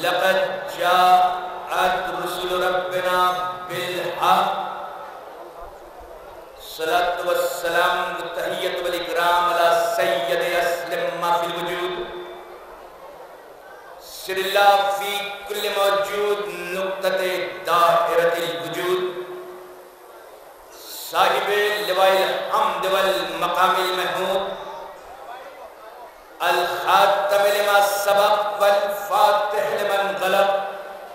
لقد جاءت رسل ربنا بالحق صلاة والسلام والتحیت والاکرام علی سید اسلم ما فی الوجود سر اللہ فی کل موجود نقطۃ دائرۃ الوجود صاحب لواء الحمد والمقام المحمود الخاتم لما سبق والفاتح لمن غلب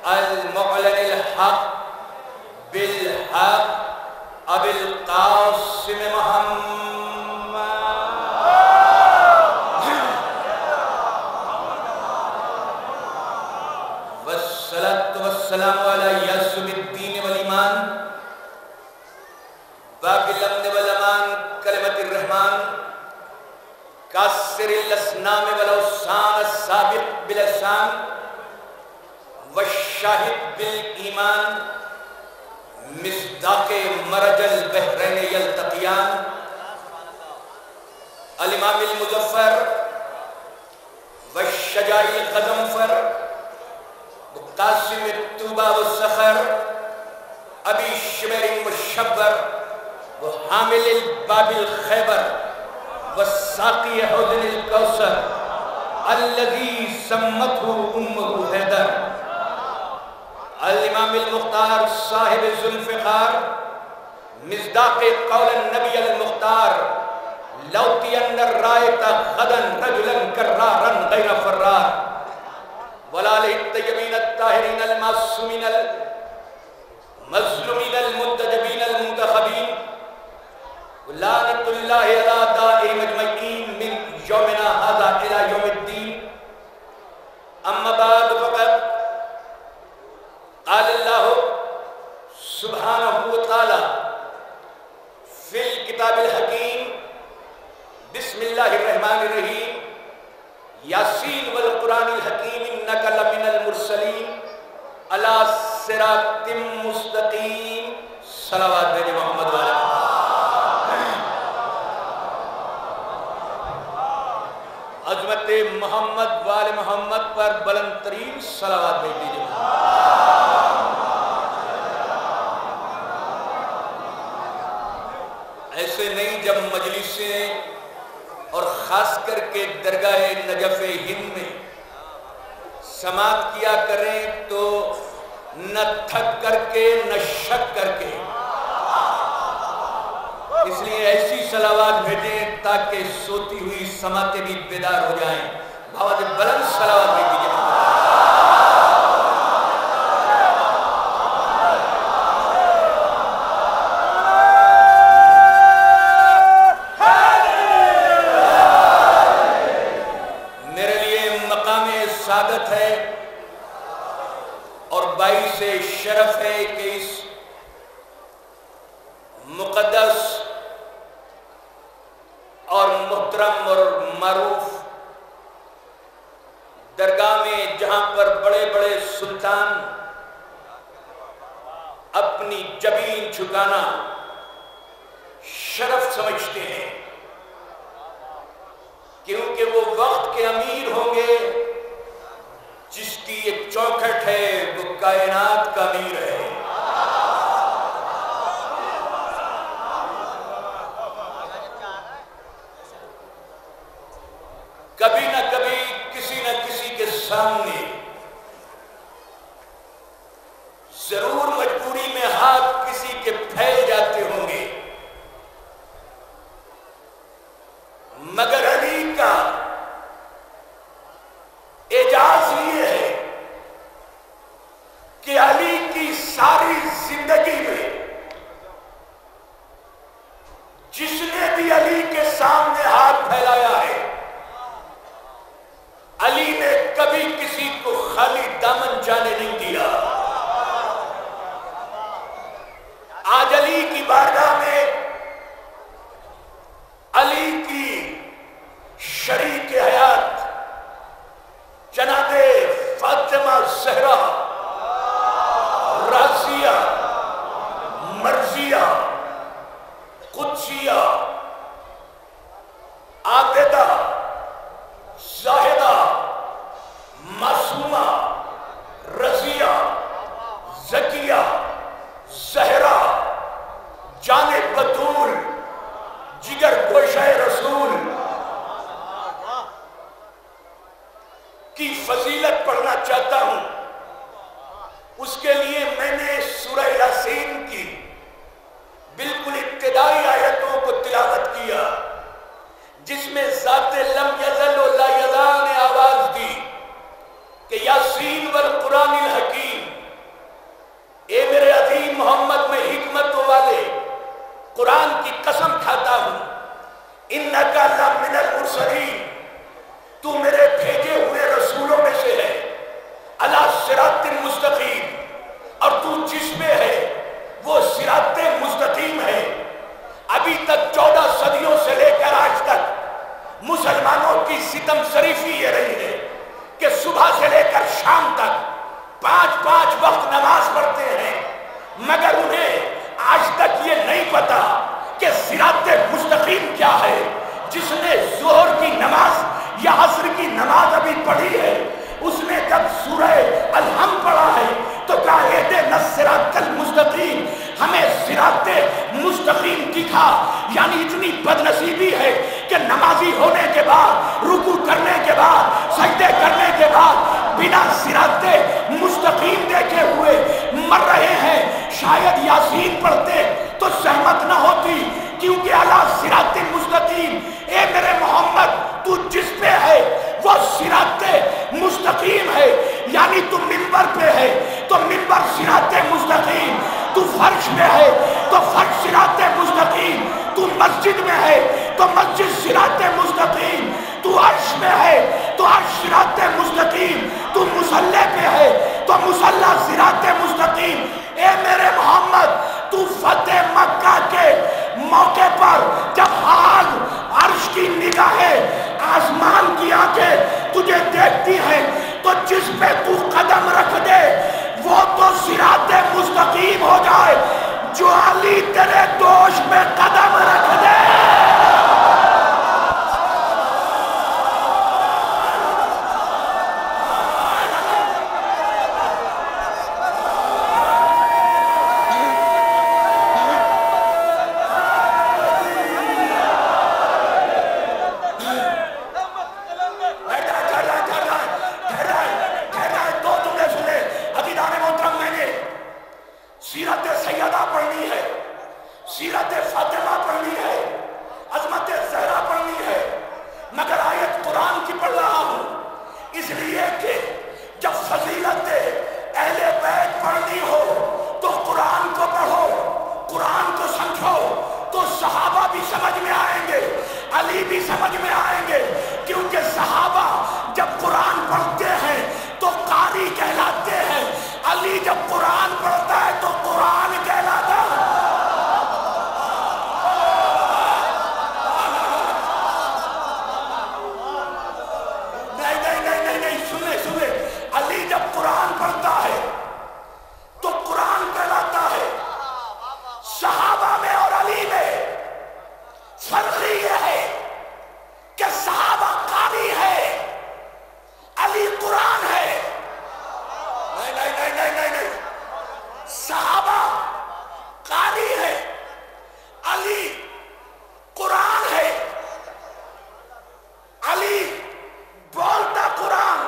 المعلن الحق بالحق ابی القاسم محمد والصلاة والسلام علی یاسم الدین والایمان باقی الامن والامان کلمت الرحمن کاسر الاسنام والاوسان السابق بالاسان والشاہد بالایمان مصداق مرج البحرین یلتقیان الامام المظفر والشجاع الغضنفر قاسم الطوبہ والسخر ابی شمر مشبر وحامل الباب الخیبر والساقی حوض الکوثر الذي سمته امه حیدر الامام المختار صاحب ذوالفقار مصداق قول النبی المختار لوطین الرائط غدا رجلا کرارا غیر فرار ولاله الطیبین الطاہرین المعصومین المظلومین المنتجبین المنتخبین لعنت اللہ علی دائم اجمعین من یومنا هذا الى یوم الدین اما بعد فقط قال اللہ سبحانہ وتعالی فی الکتاب الحکیم بسم اللہ الرحمن الرحیم یاسین والقرآن الحکیم انک لمن المرسلین علی صراط مستقیم صلوات بھیجے محمد والے عظمت محمد وال محمد پر بلند ترین صلوات بھیج دیجئے ایسے نہیں جب مجلسیں اور خاص کر کے درگاہ نجف ہند میں سماعت کیا کریں تو نہ تھک کر کے نہ شک کر کے اس لیے ایسی صلوات بھیجیں تاکہ سوتی ہوئی سماعتیں بھی بیدار ہو جائیں بہت بلند صلوات بھیج دیجئے میرے لیے مقام سعادت ہے اور باعث شرف ہے کہ اس مقدس اور محترم اور معروف درگاہ میں جہاں پر بڑے بڑے سلطان اپنی جبین جھکانا شرف سمجھتے ہیں کیونکہ وہ وقت کے امیر ہوں گے جس کی ایک چوکھٹ ہے وہ کائنات کا امیر ہے کبھی نہ کبھی کسی نہ کسی کے سامنے ضرور مجبوری میں ہاتھ کسی کے پھیل جاتے ہوں گے مگر علی کا اعجاز یہ ہے کہ علی کی ساری زندگی میں جس نے بھی علی کے سامنے ہاتھ پھیلایا ہے علی نے کبھی کسی کو خالی دامن جانے نہیں دیا آج علی کی بارگاہ میں علی کی شریک حیات جناب فاطمہ زہرا رازیہ مرضیہ قدسیہ عابدہ زاہدہ معصومہ یاسین والقرآن الحکیم، اے میرے عظیم محمد میں حکمتوں والے قرآن کی قسم کھاتا ہوں، انک لمن المرسلین، تو میرے بھیجے ہوئے رسولوں میں سے ہے، علی صراط مستقیم، اور تو جس میں ہے وہ صراط مستقیم ہے۔ ابھی تک 14 صدیوں سے لے کر آج تک مسلمانوں کی ستم شریفی یہ رہی ہے کہ صبح سے لے کر شام تک 5 وقت نماز پڑھتے ہیں، مگر انہیں آج تک یہ نہیں پتا کہ صراط مستقیم کیا ہے۔ جس نے ظہر کی نماز یا عصر کی نماز ابھی پڑھی ہے، اس نے جب سورہ الحمد پڑھا ہے تو کہا اہدنا الصراط المستقیم، ہمیں صراط مستقیم دکھا۔ یعنی اتنی بدنصیبی ہے کہ نمازی ہونے کے بعد، رکوع کرنے کے بعد، سجدے کرنے کے بعد بنا صراط مستقیم دیکھے ہوئے مر رہے ہیں۔ شاید یاسین پڑھتے تو سہمت نہ ہوتی، کیونکہ اعلیٰ صراط مستقیم، اے میرے محمد تو جس پہ ہے وہ صراط مستقیم ہے۔ یعنی تو منبر پہ ہے تو منبر صراط مستقیم، تو فرش میں ہے تو فرش صراط مستقیم، تو مسجد میں ہے تو مسجد صراط مستقیم، تو عرش میں ہے تو عرش صراط مستقیم، تو مصلی پہ ہے تو مصلی صراط مستقیم۔ اے میرے محمد تو فتح مکہ کے موقع پر جب حال عرش کی نگاہیں، آسمان کی آنکھیں تجھے دیکھتی ہیں تو جس پہ تو قدم رکھ دے وہ تو صراط مستقیم ہو جائے۔ جو علی تیرے دوش میں قدم رکھ دے سیرت سیدہ پڑھنی ہے، سیرت فاطمہ پڑھنی ہے، عظمت زہرا پڑھنی ہے، مگر آیت قرآن کی پڑھ رہا ہوں، اس لیے کہ جب فضیلت اہل بیت پڑھنی ہو تو قرآن کو پڑھو، قرآن کو سمجھو تو صحابہ بھی سمجھ میں آئیں گے، علی بھی سمجھ میں آئیں گے، کیونکہ صحابہ جب قرآن پڑھتے ہیں تو قاری کہلاتے ہیں، علی جب قرآن پڑھتا ہے تو قرآن کہلاتا ہے۔ نہیں، سنے، علی جب قرآن پڑھتا ہے تو قرآن کہلاتا ہے۔ صحابہ میں اور علی میں فرق یہ ہے کہ صحابہ قاری ہے، علی قرآن ہے۔ نہیں، صحابہ قاری ہے، علی قرآن ہے۔ علی بولتا قرآن،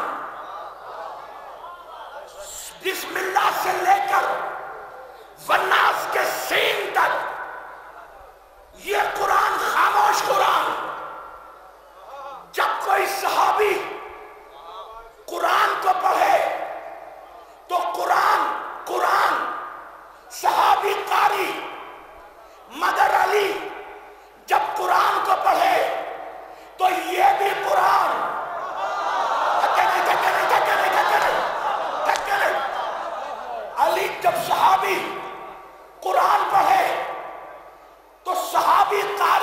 بسم اللہ سے لے کر والناس کے سین تک یہ قرآن خاموش قرآن۔ جب کوئی صحابی قرآن کو پڑھے تو قرآن صحابی قاری، مگر علی جب قرآن کو پڑھے تو یہ بھی قرآن۔ علی جب صحابی قرآن پڑھے تو صحابی قاری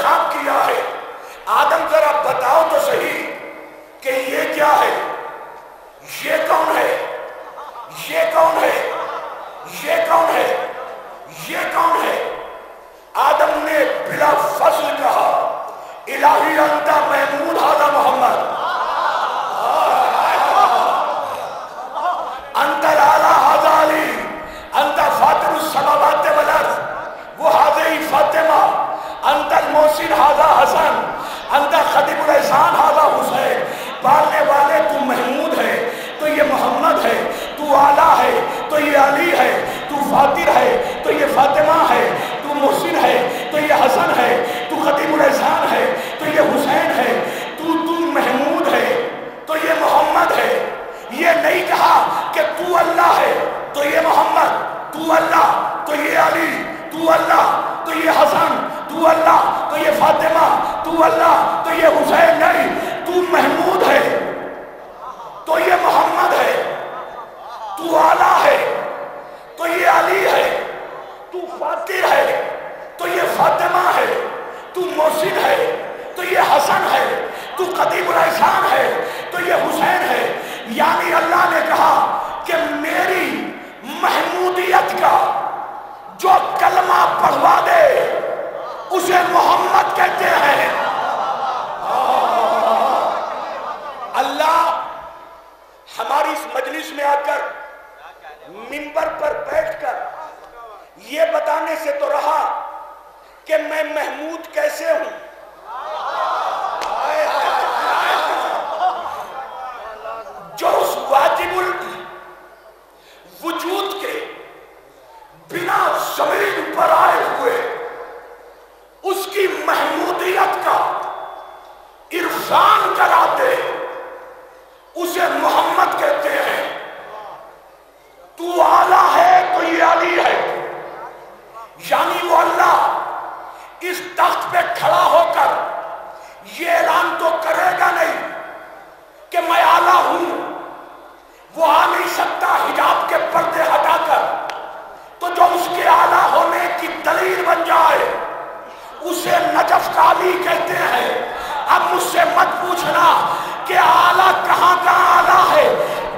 انتخاب کیا ہے. آدم ذرا بتاؤ تو صحیح کہ یہ کیا ہے، یہ کون ہے، یہ کون ہے، یہ کون ہے، یہ کون ہے؟ آدم نے بلا فصل کہا الہی انت محمود ھذا محمد، انت الاعلی ھذا علی، انت فاطر السماوات والارض وہ ھذہ فاطمہ، انت المحسن ھذا حسن، انت خطیب الاحسان ھذا حسین. پالنے والے تو محمود ہے تو یہ محمد ہے، تو اعلیٰ ہے تو یہ علی ہے، تو فاطر ہے تو یہ فاطمہ ہے، تو محسن ہے تو یہ حسن ہے، تو خطیب الاحسان ہے تو یہ حسین ہے، تو محمود ہے تو یہ محمد ہے. یہ نہیں کہا کہ تو اللہ ہے تو یہ محمد، تو اللہ تو یہ علی، تو اللہ تو یہ حسن، تو اللہ تو یہ فاطمہ، تو اللہ تو یہ حسین. نہیں، تو محمود ہے تو یہ محمد ہے، تو اعلیٰ ہے تو یہ علی ہے، تو فاطر ہے تو یہ فاطمہ ہے، تو محسن ہے تو یہ حسن ہے، تو خطیب الاحسان ہے تو یہ حسین ہے. یعنی اللہ نے کہا کہ میری محمودیت کا جو کلمہ پڑھوا دے اسے محمد کہتے ہیں. اللہ ہماری اس مجلس میں آ کر منبر پر بیٹھ کر یہ بتانے سے تو رہا کہ میں محمود کیسے ہوں. جو اس واجب الوجود کے بنا زمین پر آئے ہوئے اس کی محمودیت کا عرفان کراتے اسے محمد کہتے ہیں. تو اعلیٰ ہے تو یہ علی ہے. یعنی وہ اللہ اس تخت پہ کھڑا ہو کر یہ اعلان تو کرے گا نہیں کہ میں اعلیٰ ہوں. وہ آ نہیں سکتا حجاب کے پردے ہٹا کر، تو جو اس کے اعلیٰ ہونے کی دلیل بن جائے اسے نجف کا علی کہتے ہیں. اب مجھ سے مت پوچھنا کہ اعلیٰ کہاں کا اعلیٰ ہے،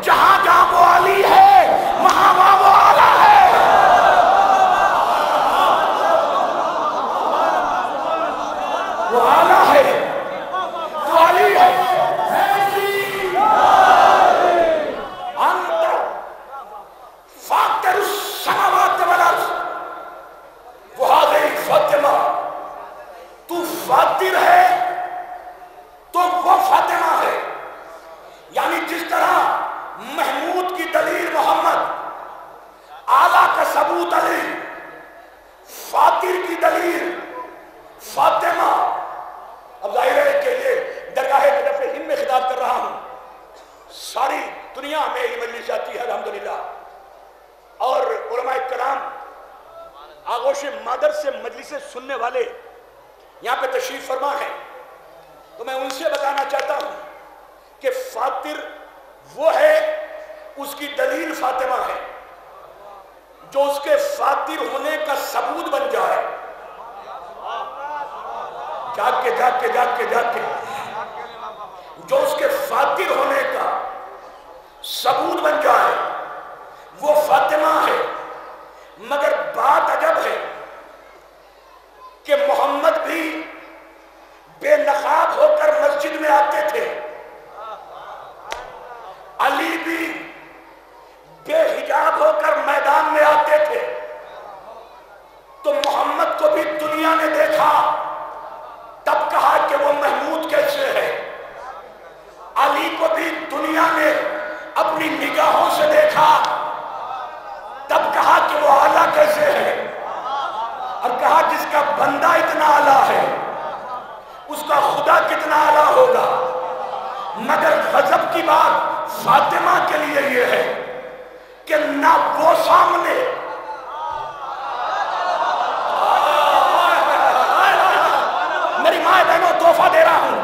جہاں جہاں وہ علی ہے وہاں وہاں وہ اعلیٰ ہے. وہ اعلیٰ ہے تو علی ہے. انت فاطر السماوات والارض وھذہ فاطمہ، تو فاطر ہے تو وہ فاطمہ ہے. یعنی جس طرح محمود کی دلیل محمد، اعلیٰ کا ثبوت علی، فاطر کی دلیل فاطمہ. اب ظاہر ہے کہ یہ درگاہ نجف ہند میں خطاب کر رہا ہوں. ساری دنیا میں یہ مجلس جاتی ہے الحمدللہ، اور علماء کرام آغوش مادر سے مجلسیں سننے والے یہاں پہ تشریف فرما ہے. تو میں ان سے بتانا چاہتا ہوں کہ فاطر وہ ہے، اس کی دلیل فاطمہ ہے. جو اس کے فاطر ہونے کا ثبوت بن جائے، جاگ کے جو اس کے فاطر ہونے کا ثبوت بن جائے وہ فاطمہ ہے. مگر بات عجب ہے کہ محمد بھی بے نقاب ہو کر مسجد میں آتے تھے، علی بھی بے حجاب ہو کر میدان میں آتے تھے. تو محمد کو بھی دنیا نے دیکھا، تب کہا کہ وہ محمود کیسے ہے. علی کو بھی دنیا نے اپنی نگاہوں سے دیکھا، تب کہا کہ وہ اعلیٰ کیسے ہے. اور کہا جس کا بندہ اتنا اعلیٰ ہے اس کا خدا کتنا اعلیٰ ہوگا. مگر غضب کی بات فاطمہ کے لیے یہ ہے کہ نہ وہ سامنے، میری ماں بہنوں تحفہ دے رہا ہوں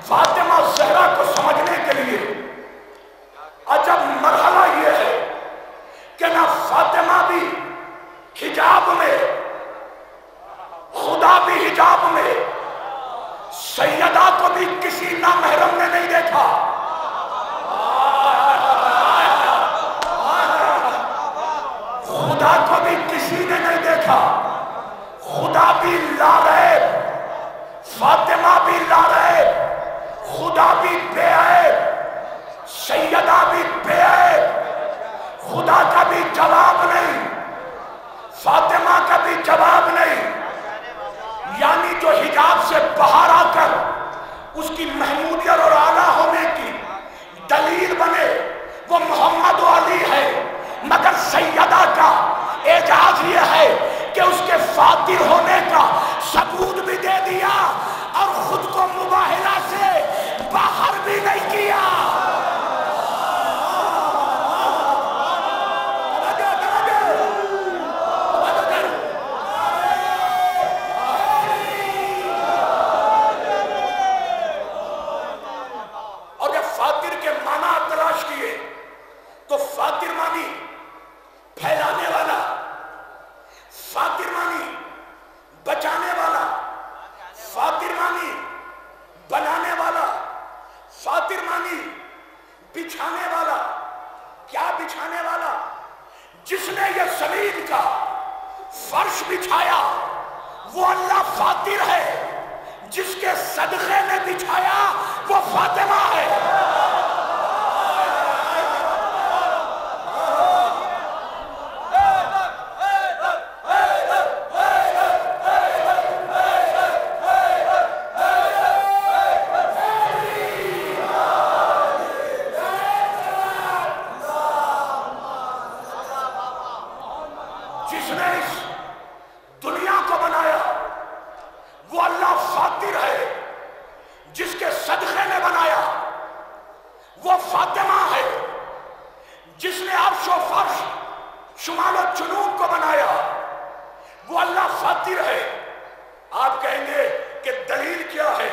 فاطمہ زہرا کو سمجھنے کے لیے. عجب مرحلہ یہ ہے کہ نہ فاطمہ بھی حجاب میں، خدا بھی حجاب میں، مگر سیدہ کا اعجاز یہ ہے کہ اس کے فاتر ہونے کا ثبوت بھی دے دیا اور خود کو مباہلہ سے باہر بھی نہیں کیا. اور جب فاتر کے معنی تلاش کیے تو فاتر معنی پھیلانے والا، فاتر معنی بچانے والا، فاتر معنی بنانے والا، فاتر معنی بچھانے والا. کیا بچھانے والا؟ جس نے یہ زمین کا فرش بچھایا وہ اللہ فاتر ہے، جس کے صدقے میں بچھایا وہ فاطمہ ہے. جس نے اس دنیا کو بنایا وہ اللہ فاتر ہے، جس کے صدقے میں بنایا وہ فاطمہ ہے. جس نے عرش و فرش شمال و جنوب کو بنایا وہ اللہ فاتر ہے. آپ کہیں گے کہ دلیل کیا ہے؟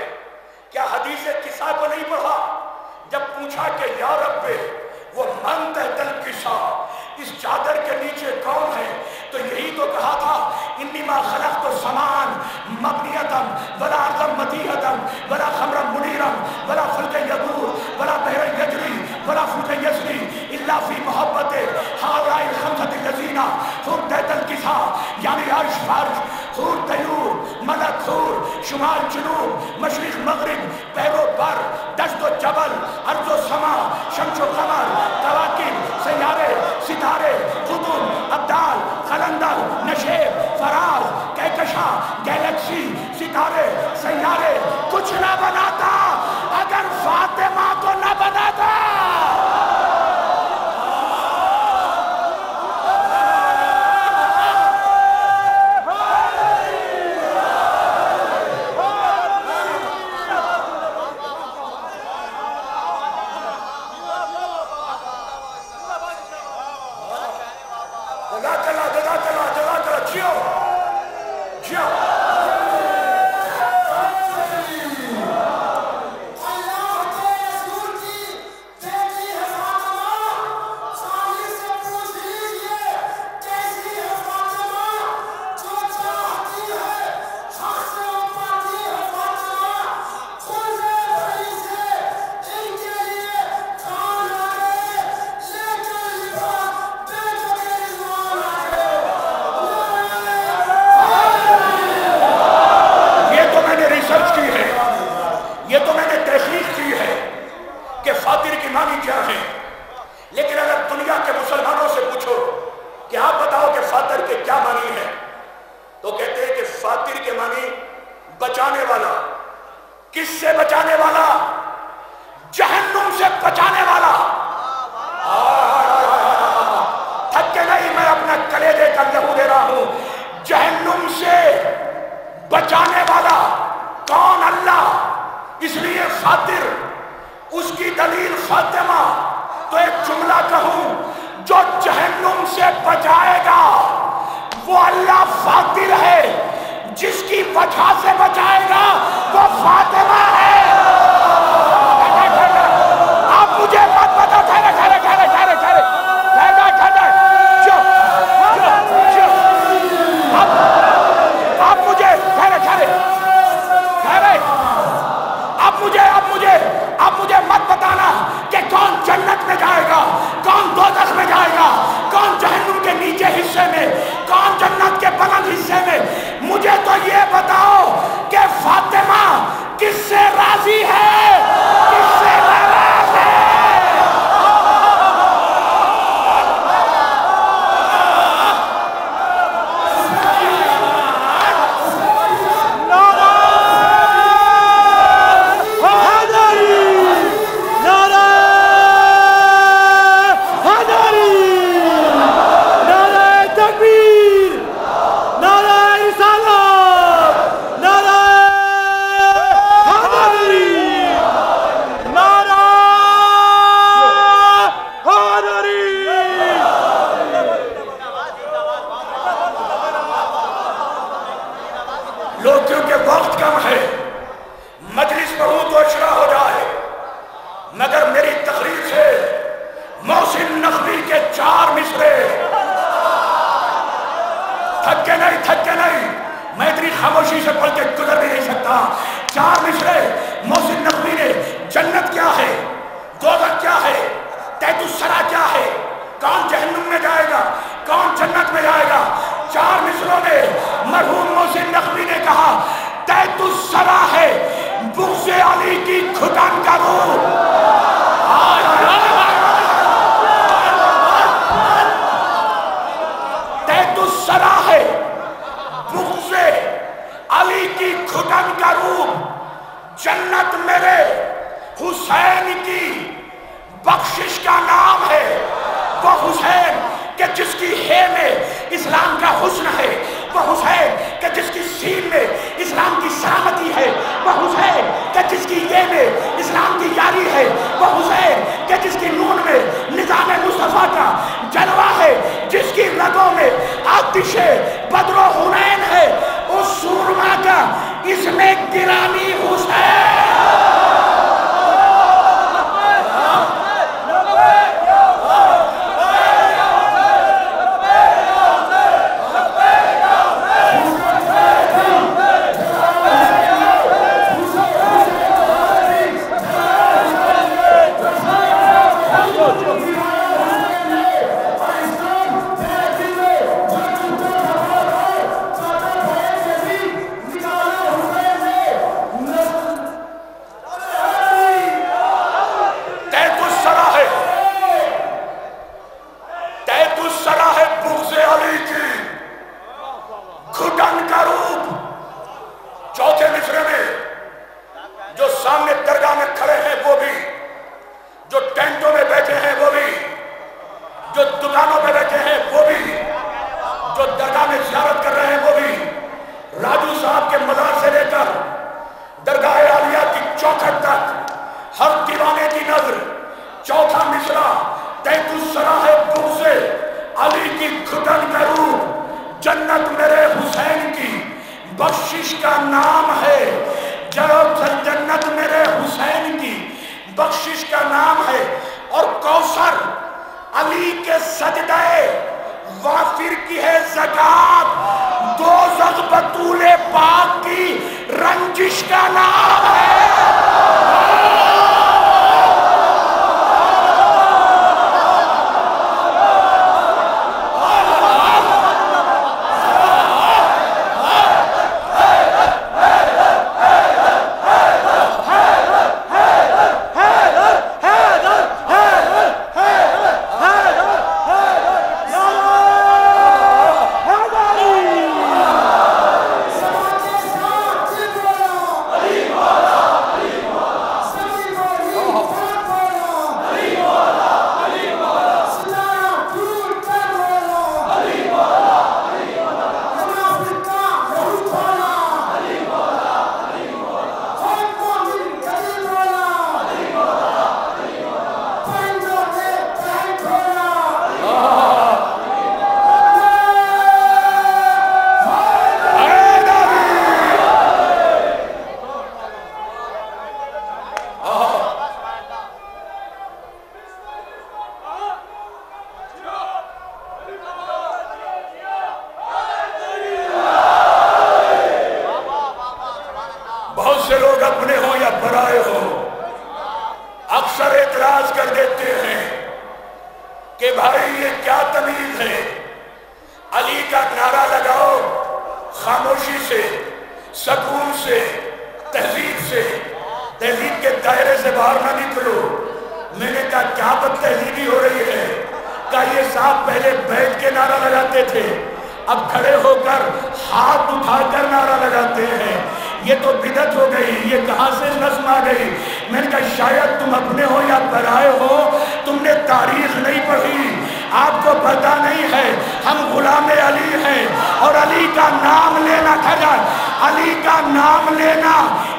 کیا حدیث کسا کو نہیں پڑھا؟ جب پوچھا کہ یا رب وہ من تحت الکسا، اس چادر کے نیچے کون ہے؟ تو یہی تو کہا تھا انی ما خلقت السمان مبنیتم ولا ارضا مدیحتم ولا خمرا منیرم ولا فلک یدور ولا بحر یجری ولا فلک یسری الا فی محبت ہؤلاء الخمسۃ الذین هم تحت الکسا، یعنی عرش فرش حور طیور ملک حور شمال جنوب مشرق مغرب بحر و بر دشت و جبل ارض و سما شمس و قمر کواکب سیارے ستارے قطب ابدال قلندر نشیب فراز کہکشاں گیلیکسی ستارے سیارے کچھ نہ بناتا اگر فاطمہ کو نہ بناتا. بچانے والا. کس سے بچانے والا؟ جہنم سے بچانے والا. تھک کے نہیں، میں اپنا کلیجے کا لہو دے رہا ہوں. جہنم سے بچانے والا کون؟ اللہ. اس لیے فاتر، اس کی دلیل فاطمہ. تو ایک جملہ کہوں، جو جہنم سے بچائے گا وہ اللہ فاتر ہے، جس کی وجہ سے بچائے گا وہ فاطمہ ہے. آپ مجھے مت بتا. ٹھہرے ٹھہرے ٹھہرے ٹھہرے ٹھہرے ٹھہرے ٹھہرے. آپ مجھے ٹھہرے ٹھہرے ٹھہرے. آپ مجھے مت بتانا کہ کون جنت میں جائے گا، کون دوزخ میں جائے گا، کون جہنم کے نیچے حصے میں، کون جنت کے بلند حصے میں. مجھے تو یہ بتاؤ کہ فاطمہ کم ہے مجلس بہت وشرا ہو جائے، مگر میری تقریر سے محسن نقوی کے 4 مصرے تھک کے نہیں، میں اتنی خاموشی سے پڑھ کے گزر بھی نہیں سکتا۔ 4 مصرے محسن نقوی نے جنت کیا ہے، دوزخ کیا ہے، تحت الثری کیا ہے، کون جہنم میں جائے گا، کون جنت میں جائے گا، 4 مصروں میں مرحوم محسن نقوی نے کہا تحت الثری ہے بغض علی کی گھٹن کا روح، تحت الثری ہے بغض علی کی گھٹن کا روح، جنت میرے حسین کی بخشش کا نام ہے۔ وہ حسین کہ جس کی ہے میں اسلام کا حسن ہے، وہ حسین کہ جس کی سین میں اسلام کی سلامتی ہے، وہ حسین کہ جس کی یہ میں اسلام کی یاری ہے، وہ حسین کہ جس کی نون میں نظام مصطفیٰ کا جلوہ ہے، جس کی رگوں میں آتش بدر و حنین ہے، اس سورما کا اس میں گرامی حسین۔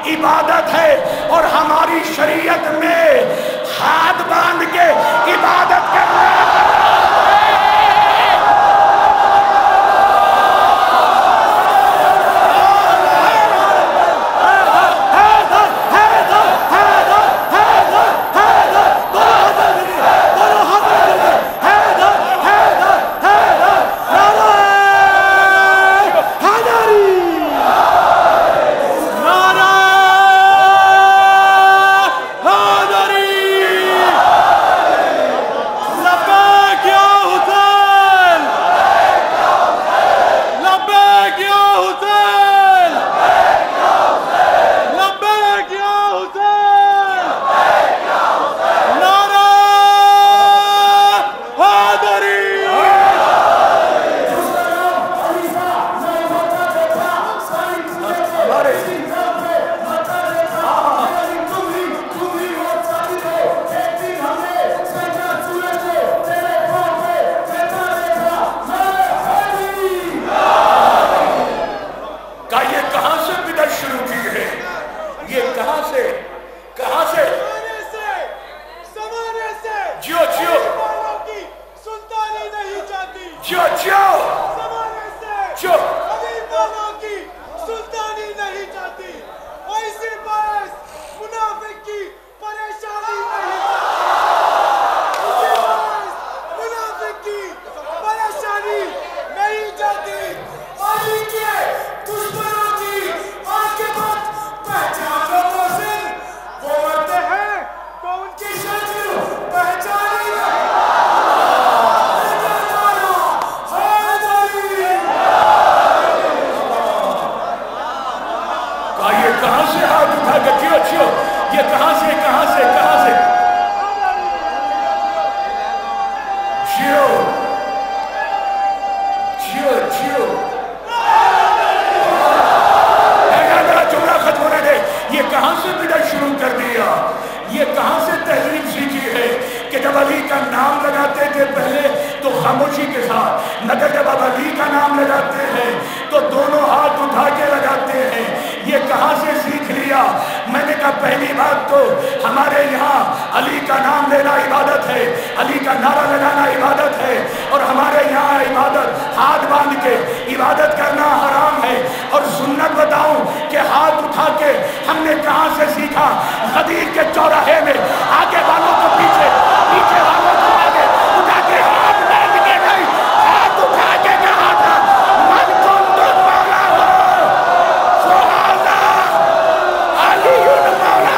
عبادت ہے اور ہماری شریعت میں ہاتھ باندھ کے عبادت کرنا جو زمانے سے جو خلیفہ کی سلطانی نہیں چاہتی، اور اسی باعث منافق کی پریشانی نہیں چاہتی، اسی باعث منافق کی پریشانی نہیں چاہتی۔ علی کے دشمنوں کی عاقبت پہچانو محسن، وہ مرتے ہیں تو ان کی شکل پہچانی نہیں۔ یہ کہاں سے ہاتھ اٹھا کے کیوں یہ کہاں سے جملہ ختم ہونے دے۔ یہ کہاں سے بدعت شروع کر دیا؟ یہ کہاں سے تہذیب سیکھی ہے کہ جب علی کا نام لگاتے تھے پہلے تو خاموشی کے ساتھ، مگر جب اب علی کا نام لگاتے ہیں تو دونوں ہاتھ اٹھا کے لگاتے ہیں؟ یہ کہاں سے سیکھ لیا؟ میں نے کہا پہلی بات تو ہمارے یہاں علی کا نام لینا عبادت ہے، علی کا نعرہ لگانا عبادت ہے، اور ہمارے یہاں عبادت ہاتھ باندھ کے عبادت کرنا حرام ہے۔ اور سنت بتاؤں کہ ہاتھ اٹھا کے ہم نے کہاں سے سیکھا؟ غدیر کے چوراہے میں آگے والوں کو پیچھے، پیچھے والوں کو آگے اٹھا کے ہاتھ باندھ کے نہیں، ہاتھ اٹھا کے کہا تھا من کنتم مولا ہو فہذا علی مولا۔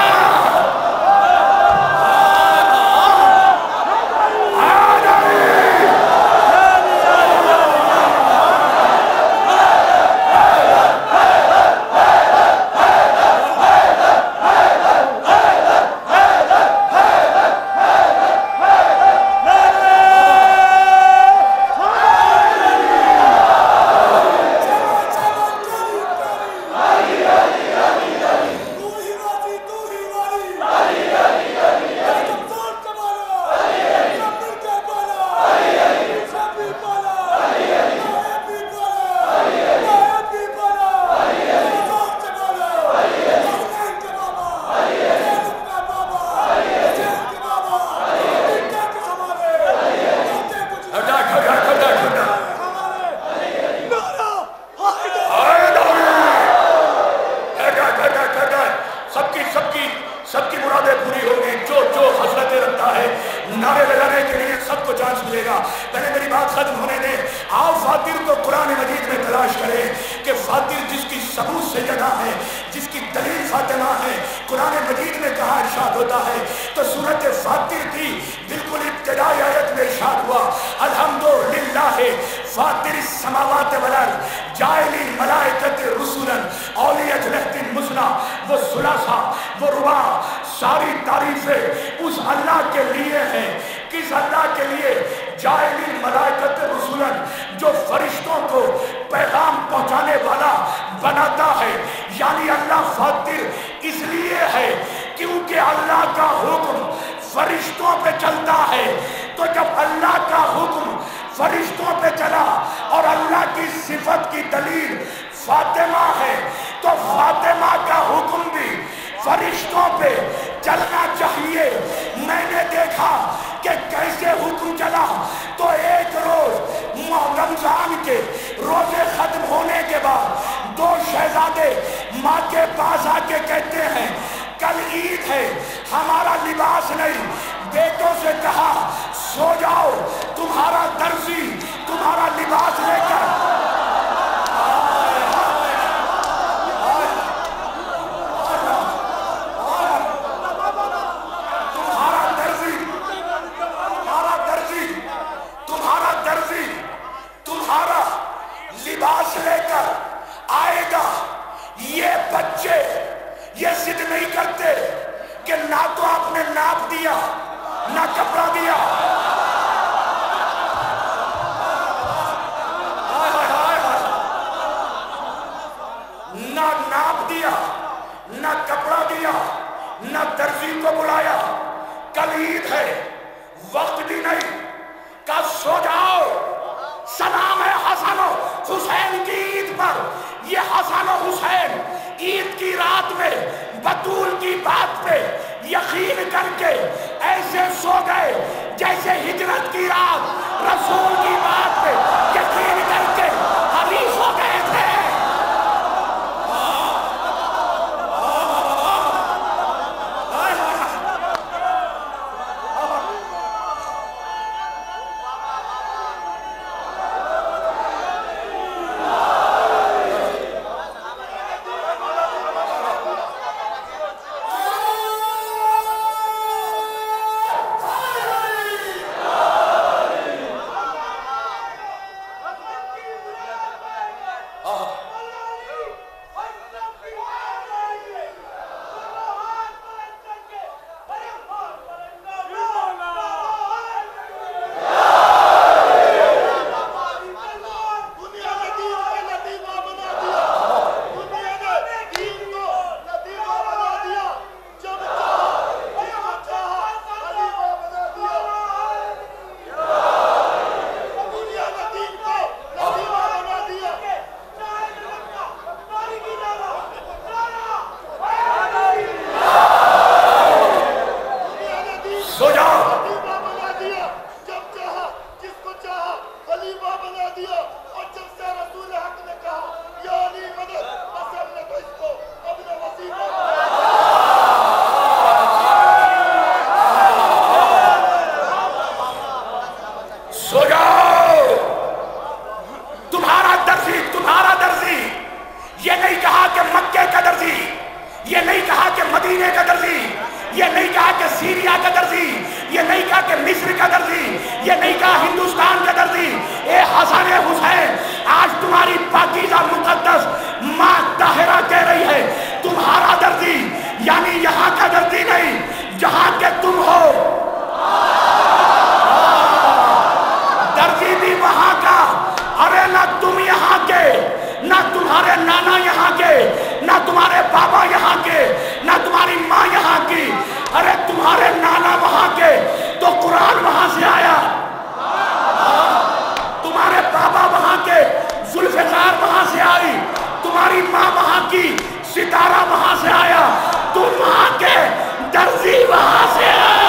سب کی مرادیں پوری ہوگی جو حسرتیں رکھتا ہے، نعرے لگانے کے لیے سب کو چانس ملے گا۔ پہلے میری بات ختم ہونے دیں۔ آپ فاتر کو قرآن مجید میں تلاش کریں کہ فاتر جس کی ثبوت سے جگہ ہے، جس کی دلیل فاطمہ ہے، قرآن مجید میں کہاں ارشاد ہوتا ہے؟ تو سورت فاتر کی بالکل ابتدائی آیت میں ارشاد ہوا الحمدللہ فاطر السماوات والارض جاعل الملائکۃ رسلا اولی اجنحۃ مثنی و ثلاثہ و رباع۔ ساری تعریفیں اس اللہ کے لیے ہیں۔ کس اللہ کے لیے؟ جاعل الملائکۃ رسلا، جو فرشتوں کو پیغام پہنچانے والا بناتا ہے۔ یعنی اللہ فاطر اس لیے ہے کیونکہ اللہ کا حکم فرشتوں پہ چلتا ہے۔ تو جب اللہ کا حکم فرشتوں پہ چلا اور اللہ کی صفت کی دلیل فاطمہ ہے، تو فاطمہ کا حکم بھی فرشتوں پہ چلنا چاہیے۔ میں نے دیکھا کہ کیسے حکم چلا، تو ایک روز رمضان کے روزے ختم ہونے کے بعد دو شہزادے ماں کے پاس آ کے کہتے ہیں کل عید ہے، ہمارا لباس نہیں۔ بیٹوں سے کہا سو جاؤ، تمہارا درزی تمہارا لباس لے کر تمہارا لباس لے کر آئے گا۔ یہ بچے یہ ضد نہیں کرتے کہ نہ تو آپ نے ناپ دیا نہ کپڑا دیا، نہ ناپ دیا نہ کپڑا دیا نہ درزی کو بلایا۔ کل عید ہے، وقت بھی نہیں، کل سو جاؤ۔ سلام ہے حسن و حسین کی عید پر۔ یہ حسن و حسین عید کی رات میں بطول کی بات پہ یقین کر کے ایسے سو گئے جیسے ہجرت کی رات رسول کی بات پہ سو جاؤ. تمہارا درزی یہ نہیں کہا کہ مکے کا درزی، یہ نہیں کہا کہ مدینے کا درزی، یہ نہیں کہا کہ سیریا کا درزی، یہ نہیں کہا کہ مصر کا درزی، یہ نہیں کہا ہندوستان کا درزی. اے حسن حسین، آج تمہاری پاکیزہ مقدس ماں طاہرہ کہہ رہی ہے تمہارا درزی یعنی یہاں کا درزی نہیں، جہاں کے تم ہو. درزی بھی وہاں کا. ارے نہ تم یہاں کے، نہ تمہارے نانا یہاں کے، نہ تمہارے بابا یہاں کے، نہ تمہاری ماں یہاں کی. ارے تمہارے نانا وہاں کے تو قرآن وہاں سے آیا. تمہارے بابا وہاں کے، ذوالفقار وہاں سے آئی. تمہاری ماں وہاں کی، ستارہ وہاں سے آیا. تم وہاں کے، درزی وہاں سے آیا.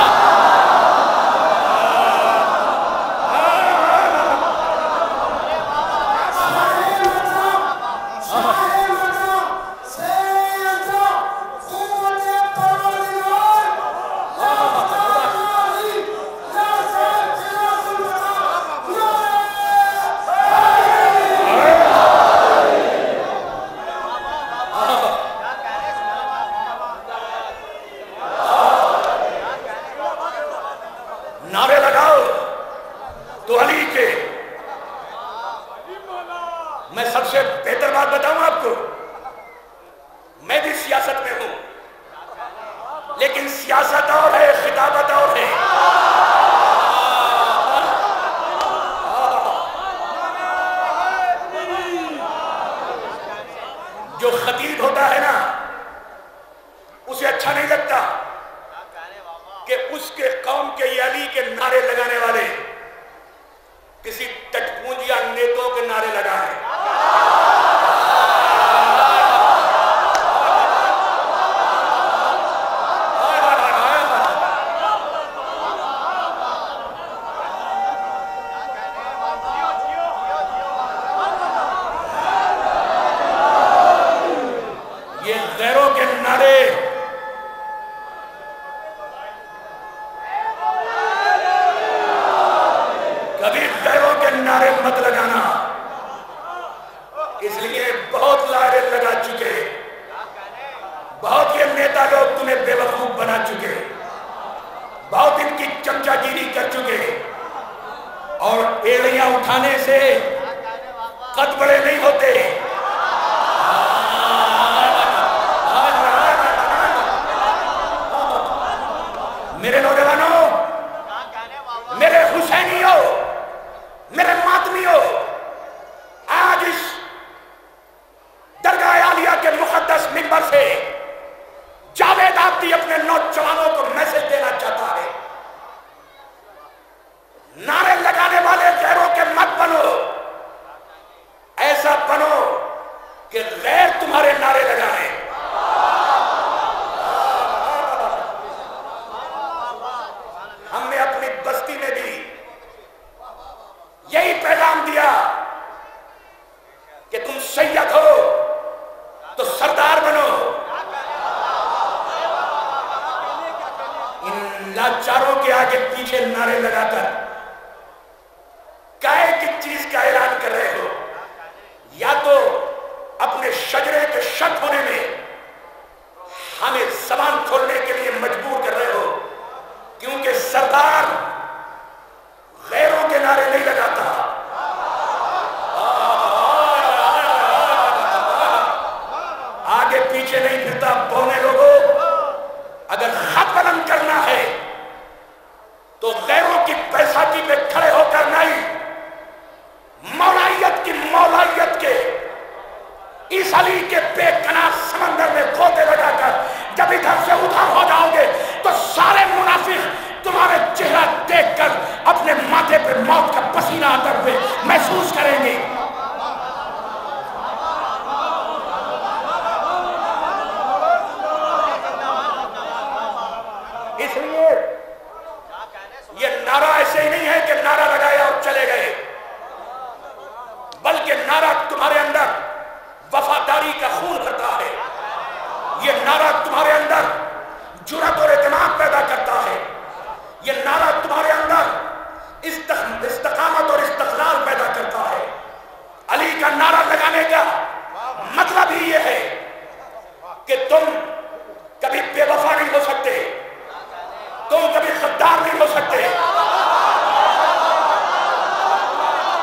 جو خطیب ہوتا ہے نا اسے اچھا نہیں لگتا کہ اس کے قوم کے یہ علی کے نعرے لگانے والے کسی ٹٹپونجیا نیتوں کے نعرے لگائیں. استقامت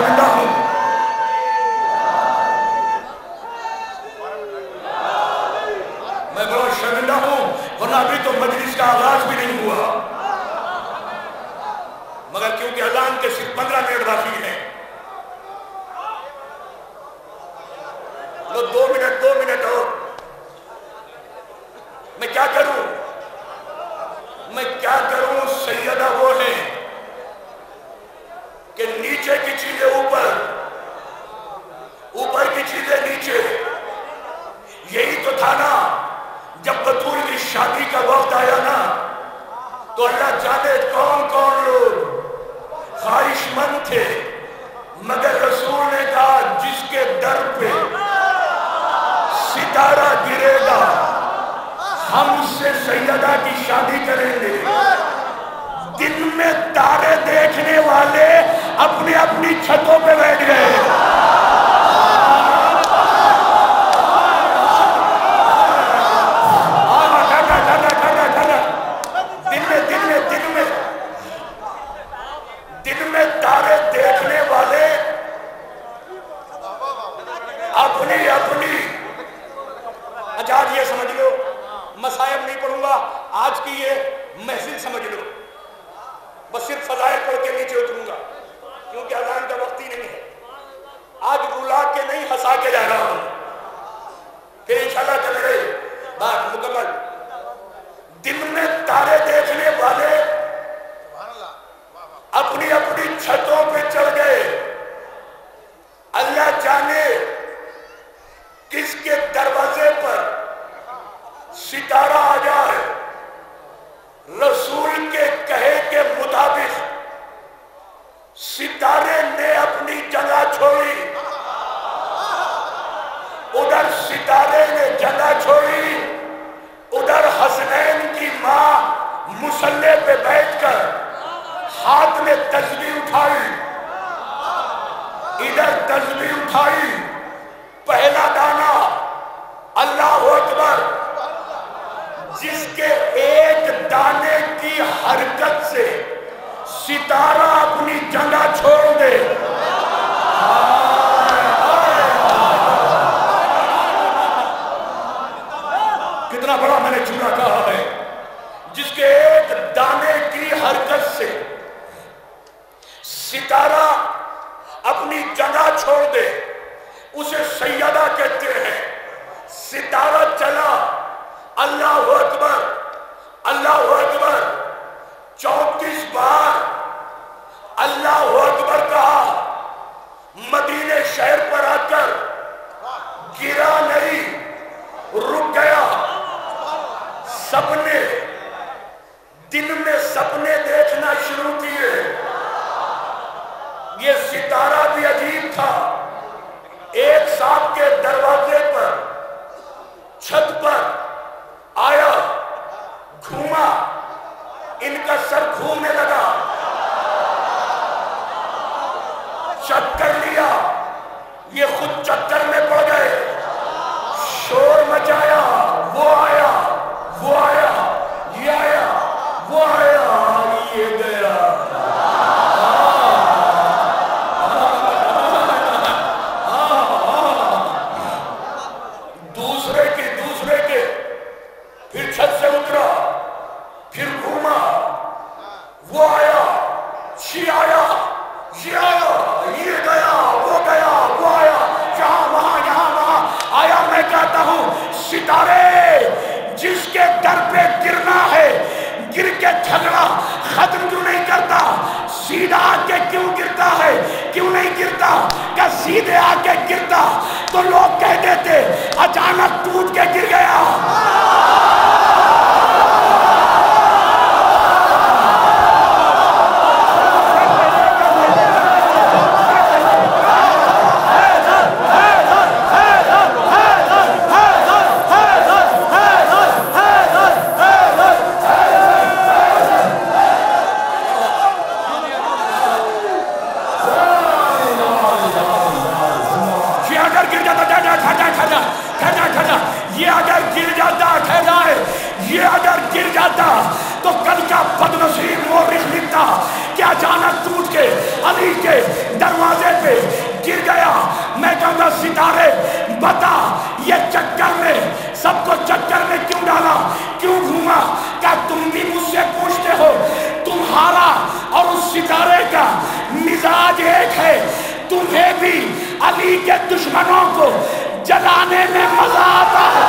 شرمندہ ہوں، میں بڑا شرمندہ ہوں، ورنہ ابھی تو مجلس کا آغاز بھی نہیں ہوا، مگر کیونکہ اذان کے صرف 15 منٹ باقی ہیں، لو 2 منٹ اور، میں کیا کروں؟ سیدہ وہ ہے کہ نیچے کی چیزیں اوپر، اوپر کی چیزیں نیچے، یہی تو تھا نا جب بطول کی شادی کا وقت آیا نا تو اللہ جانے کون کون لوگ خواہش مند تھے، مگر رسول نے کہا جس کے در پہ ستارہ گرے گا ہم اس سے سیدہ کی شادی کریں گے۔ دن میں تارے دیکھنے والے اپنی اپنی چھتوں پہ بیٹھ گئے، دن میں تارے دیکھنے والے اپنی اپنی، اچھا آج یہ سمجھ لو، مصائب نہیں پڑھوں گا، آج کی یہ محفل سمجھ لو، بس صرف فضائل پڑھ کے نیچے اتروں گا کیونکہ اذان کا وقت ہی نہیں ہے۔ آج رلا کے نہیں ہنسا کے جا رہا ہوں، پھر انشاءاللہ چل رہے بات مکمل۔ دن میں تارے دیکھنے والے اپنی اپنی چھتوں پہ چڑھ گئے، اللہ جانے کس کے دروازے پر ستارہ آ جائے۔ رسول کے کہے کے مطابق ستارے نے اپنی جگہ چھوڑی، ادھر ستارے نے جگہ چھوڑی، ادھر حسنین کی ماں مصلی پہ بیٹھ کر ہاتھ میں تسبیح اٹھائی، ادھر تسبیح اٹھائی، پہلا دانا اللہ اکبر، جس کے ایک دانے کی حرکت سے ستارہ اپنی جگہ چھوڑ دے۔ کتنا بڑا میں نے جملہ کہا ہے، جس کے ایک دانے کی حرکت سے ستارہ اپنی جگہ چھوڑ دے، اسے سیدہ کہتے ہیں۔ ستارہ چلا، اللہ اکبر، اللہ اکبر، 34 بار اللہ اکبر کہا، مدینے شہر پر آ کر گرا نہیں، رک گیا۔ سپنے، دن میں سپنے دیکھنا شروع کیے۔ یہ ستارہ بھی عجیب تھا، ایک صاحب کے دروازے پر، چھت پر آیا، گھوما، ان کا سر گھومنے لگا، چکر لیا، یہ خود چکر میں پڑ گئے، شور مچایا، وہ آیا، وہ آیا، یہ آیا، وہ آیا، یہ گیا۔ دوسرے کے پھر چھت سے اترا، پھر گھوما، وہ آیا، یہ آیا، یہ آیا، یہ گیا، وہ گیا، وہ آیا، یہاں وہاں، یہاں وہاں آیا۔ میں کہتا ہوں ستارے جس کے در پہ گرنا ہے، گر کے جھگڑا ختم کیوں نہیں کرتا؟ سیدھا آ کے کیوں گرتا ہے؟ کیوں نہیں گرتا؟ کہ سیدھے آ کے گرتا تو لوگ کہہ دیتے اچانک ٹوٹ کے گر گیا۔ یہ اگر گر جاتا تو کل کا بدنصیب مورخ لکھتا کہ اچانک ٹوٹ کے علی کے دروازے پہ گر گیا. میں کہوں گا ستارے بتا یہ چکر میں سب کو چکر میں کیوں ڈالا, کیوں گھوما؟ کیا تم بھی مجھ سے پوچھتے ہو؟ تمہارا اور اس ستارے کا مزاج ایک ہے. تمہیں بھی علی کے دشمنوں کو جلانے میں مزہ آتا ہے.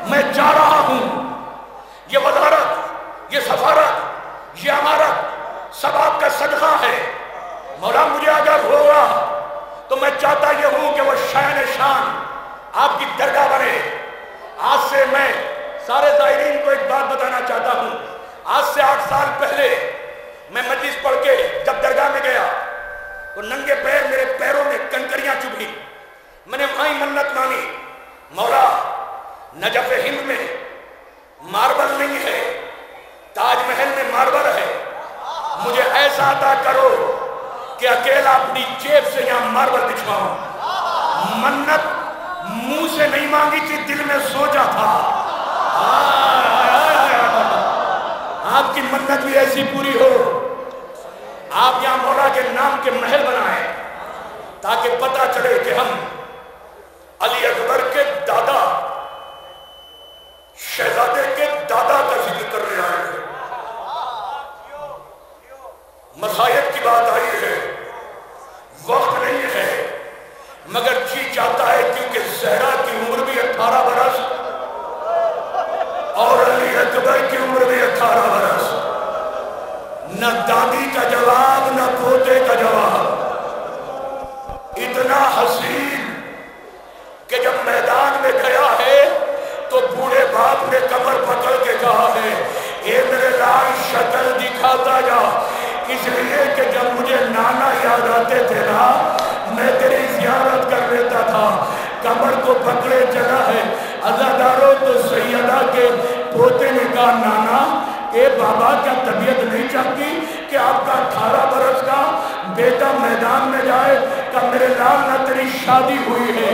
میں جا رہا ہوں. یہ وزارت, یہ سفارت, یہ امارت سب آپ کا صدقہ ہے. مولا مجھے اگر ہوگا تو میں چاہتا یہ ہوں کہ وہ شان شان آپ کی درگاہ بنے. آج سے میں سارے زائرین کو ایک بات بتانا چاہتا ہوں. آج سے 8 سال پہلے میں مجلس پڑھ کے جب درگاہ میں گیا تو ننگے پیر میرے پیروں میں کنکریاں چبھی. میں نے وہیں منت مانی, مولا نجف ہند میں ماربل نہیں ہے, تاج محل میں ماربل ہے. مجھے ایسا عطا کرو کہ اکیلا اپنی جیب سے یہاں ماربل بچھواؤں. منت منہ سے نہیں مانگی تھی, دل میں سوچا تھا. آپ کی منت بھی ایسی پوری ہو. آپ یہاں مولا کے نام کے محل بنائیں تاکہ پتہ چلے کہ ہم علی اکبر کے دادا, شہزادے کے دادا کا ذکر کر رہے ہیں. مسائب کی بات آئی ہے, وقت نہیں ہے, مگر جی چاہتا ہے کیونکہ زہرا کی عمر بھی 18 برس اور علی اکبر کی عمر بھی 18 برس. نہ دادی کا جواب نہ پوتے کا جواب. اتنا حسین کہ جب میدان میں گیا ہے تو بوڑھے باپ نے کمر پکڑ کے کہا ہے اے میرے لال شکل دکھاتا جا, اس لیے کہ جب مجھے نانا یاد آتے تھے نا میں تیری زیارت کر لیتا تھا. کمر کو پکڑے چلا ہے. عزاداروں تو سیدہ کے پوتے نے کہا نانا اے بابا کیا طبیعت نہیں چاہتی کہ آپ کا 18 برس کا بیٹا میدان میں جائے؟ کہ میرے لال نہ تیری شادی ہوئی ہے.